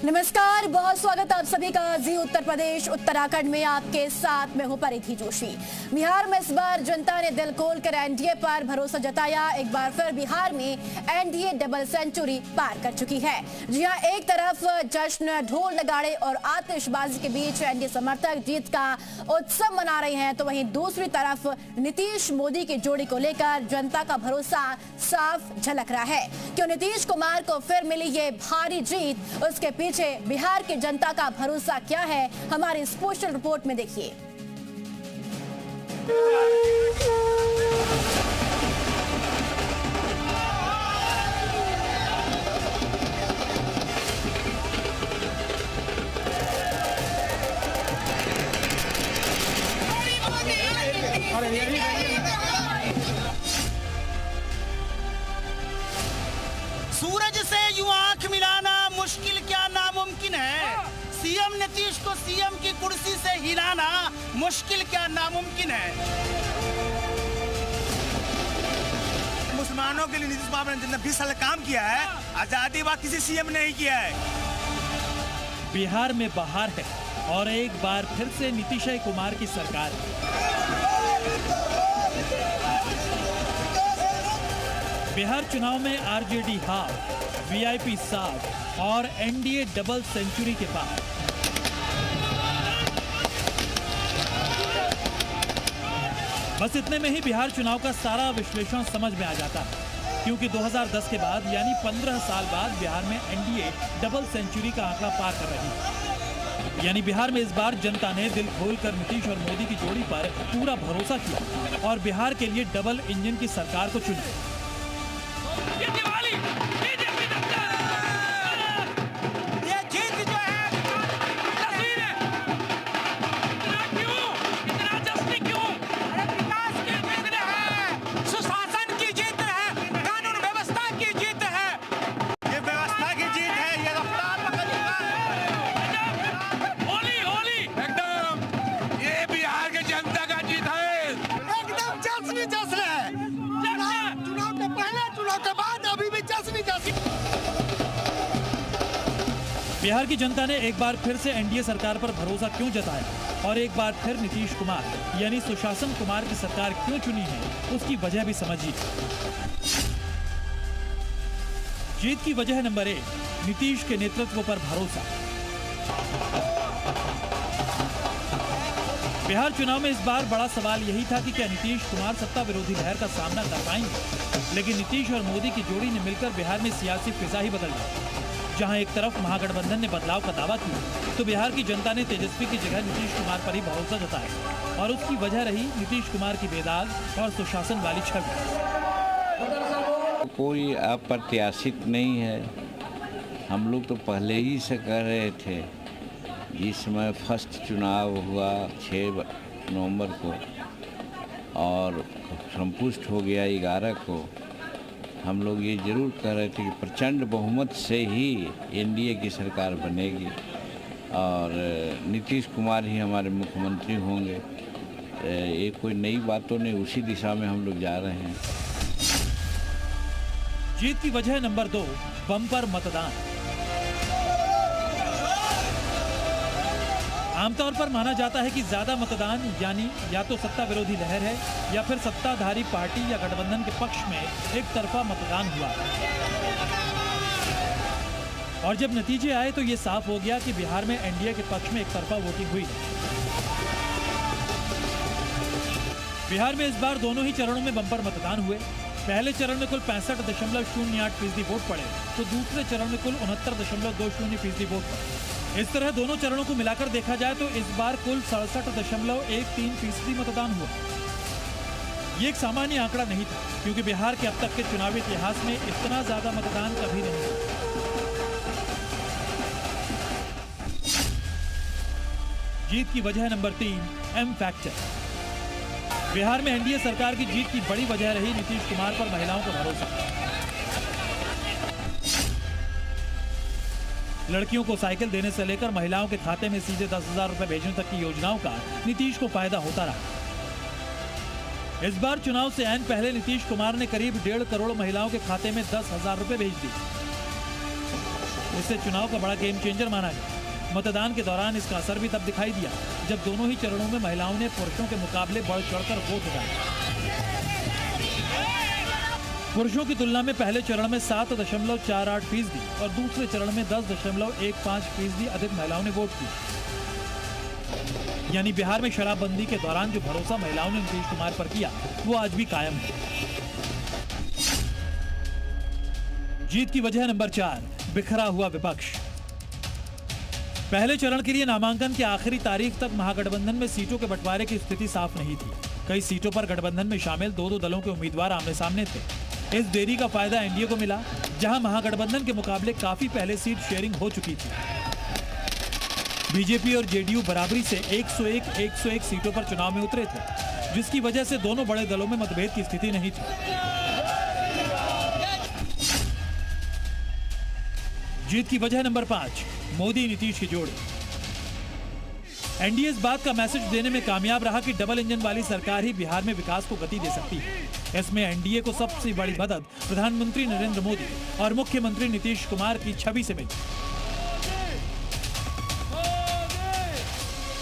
नमस्कार, बहुत स्वागत आप सभी का जी उत्तर प्रदेश उत्तराखंड में। आपके साथ मैं हूं परिधि जोशी। बिहार में इस बार जनता ने दिल खोलकर एनडीए पर भरोसा जताया। एक बार फिर बिहार में एनडीए डबल सेंचुरी पार कर चुकी है। जी हां, एक तरफ जश्न, ढोल नगाड़े और आतिशबाजी के बीच एनडीए समर्थक जीत का उत्सव मना रहे हैं, तो वहीं दूसरी तरफ नीतीश मोदी की जोड़ी को लेकर जनता का भरोसा साफ झलक रहा है। क्यों नीतीश कुमार को फिर मिली ये भारी जीत, उसके पीछे बिहार की जनता का भरोसा क्या है, हमारी स्पेशल रिपोर्ट में देखिए। सूरज से यूं आंख मिलाना मुश्किल क्या नामुमकिन है। सीएम नीतीश को सीएम की कुर्सी से हिलाना मुश्किल क्या नामुमकिन है। मुसलमानों के लिए नीतीश कुमार ने 20 साल काम किया है, आजादी बाद किसी सीएम ने नहीं किया है। बिहार में बहार है और एक बार फिर से नीतीश कुमार की सरकार है। बिहार चुनाव में आरजेडी हार, वीआईपी साथ और एनडीए डबल सेंचुरी के बाद बस इतने में ही बिहार चुनाव का सारा विश्लेषण समझ में आ जाता है, क्योंकि 2010 के बाद यानी 15 साल बाद बिहार में एनडीए डबल सेंचुरी का आंकड़ा पार कर रही है। यानी बिहार में इस बार जनता ने दिल खोलकर नीतीश और मोदी की जोड़ी पर पूरा भरोसा किया और बिहार के लिए डबल इंजन की सरकार को चुना। बिहार की जनता ने एक बार फिर से एनडीए सरकार पर भरोसा क्यों जताया और एक बार फिर नीतीश कुमार यानी सुशासन कुमार की सरकार क्यों चुनी है, उसकी वजह भी समझिए। जीत की वजह नंबर 1, नीतीश के नेतृत्व पर भरोसा। बिहार चुनाव में इस बार बड़ा सवाल यही था कि क्या नीतीश कुमार सत्ता विरोधी लहर का सामना कर पाएंगे, लेकिन नीतीश और मोदी की जोड़ी ने मिलकर बिहार में सियासी फिजा ही बदल दी। जहां एक तरफ महागठबंधन ने बदलाव का दावा किया, तो बिहार की जनता ने तेजस्वी की जगह नीतीश कुमार पर ही भरोसा जताया और उसकी वजह रही नीतीश कुमार की बेदाग और सुशासन वाली छवि। कोई अप्रत्याशित नहीं है। हम लोग तो पहले ही से कह रहे थे, जिस समय फर्स्ट चुनाव हुआ 6 नवंबर को और संपुष्ट हो गया 11 को, हम लोग ये जरूर कह रहे थे कि प्रचंड बहुमत से ही एनडीए की सरकार बनेगी और नीतीश कुमार ही हमारे मुख्यमंत्री होंगे। ये कोई नई बातों नहीं, उसी दिशा में हम लोग जा रहे हैं। जीत की वजह नंबर 2, बम्पर मतदान। आमतौर पर माना जाता है कि ज्यादा मतदान यानी या तो सत्ता विरोधी लहर है या फिर सत्ताधारी पार्टी या गठबंधन के पक्ष में एक तरफा मतदान हुआ। और जब नतीजे आए तो ये साफ हो गया कि बिहार में एनडीए के पक्ष में एक तरफा वोटिंग हुई है। बिहार में इस बार दोनों ही चरणों में बम्पर मतदान हुए। पहले चरण में कुल 65.08% वोट पड़े, तो दूसरे चरण में कुल 69.20% वोट पड़े। इस तरह दोनों चरणों को मिलाकर देखा जाए तो इस बार कुल 67.13% मतदान हुआ। ये एक सामान्य आंकड़ा नहीं था, क्योंकि बिहार के अब तक के चुनावी इतिहास में इतना ज्यादा मतदान कभी नहीं हुआ। जीत की वजह नंबर 3, एम फैक्टर। बिहार में एनडीए सरकार की जीत की बड़ी वजह रही नीतीश कुमार पर महिलाओं का भरोसा। लड़कियों को साइकिल देने से लेकर महिलाओं के खाते में सीधे 10,000 रुपए भेजने तक की योजनाओं का नीतीश को फायदा होता रहा। इस बार चुनाव से ऐन पहले नीतीश कुमार ने करीब 1.5 करोड़ महिलाओं के खाते में 10,000 रुपए भेज दिए। इसे चुनाव का बड़ा गेम चेंजर माना गया। मतदान के दौरान इसका असर भी तब दिखाई दिया जब दोनों ही चरणों में महिलाओं ने पुरुषों के मुकाबले बढ़ चढ़कर वोट डाला। पुरुषों की तुलना में पहले चरण में 7.48% और दूसरे चरण में 10.15% अधिक महिलाओं ने वोट किया। यानी बिहार में शराबबंदी के दौरान जो भरोसा महिलाओं ने नीतीश कुमार पर किया वो आज भी कायम है। जीत की वजह नंबर 4, बिखरा हुआ विपक्ष। पहले चरण के लिए नामांकन की आखिरी तारीख तक महागठबंधन में सीटों के बंटवारे की स्थिति साफ नहीं थी। कई सीटों पर गठबंधन में शामिल दो दलों के उम्मीदवार आमने सामने थे। इस देरी का फायदा एनडीए को मिला, जहां महागठबंधन के मुकाबले काफी पहले सीट शेयरिंग हो चुकी थी। बीजेपी और जेडीयू बराबरी से 101 सीटों पर चुनाव में उतरे थे, जिसकी वजह से दोनों बड़े दलों में मतभेद की स्थिति नहीं थी। जीत की वजह नंबर 5, मोदी नीतीश की जोड़ी। एनडीए इस बात का मैसेज देने में कामयाब रहा कि डबल इंजन वाली सरकार ही बिहार में विकास को गति दे सकती है। इसमें एनडीए को सबसे बड़ी मदद प्रधानमंत्री नरेंद्र मोदी और मुख्यमंत्री नीतीश कुमार की छवि से मिली।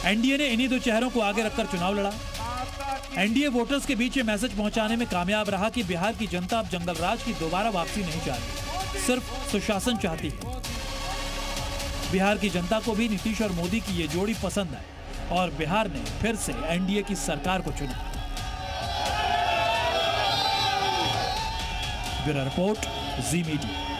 एनडीए ने इन्हीं दो चेहरों को आगे रखकर चुनाव लड़ा। एनडीए वोटर्स के बीच ये मैसेज पहुंचाने में कामयाब रहा कि बिहार की जनता अब जंगल राज की दोबारा वापसी नहीं चाहती, सिर्फ सुशासन चाहती है। बिहार की जनता को भी नीतीश और मोदी की ये जोड़ी पसंद आई और बिहार ने फिर से एनडीए की सरकार को चुना। ब्यूरो रिपोर्ट, जी मीडिया।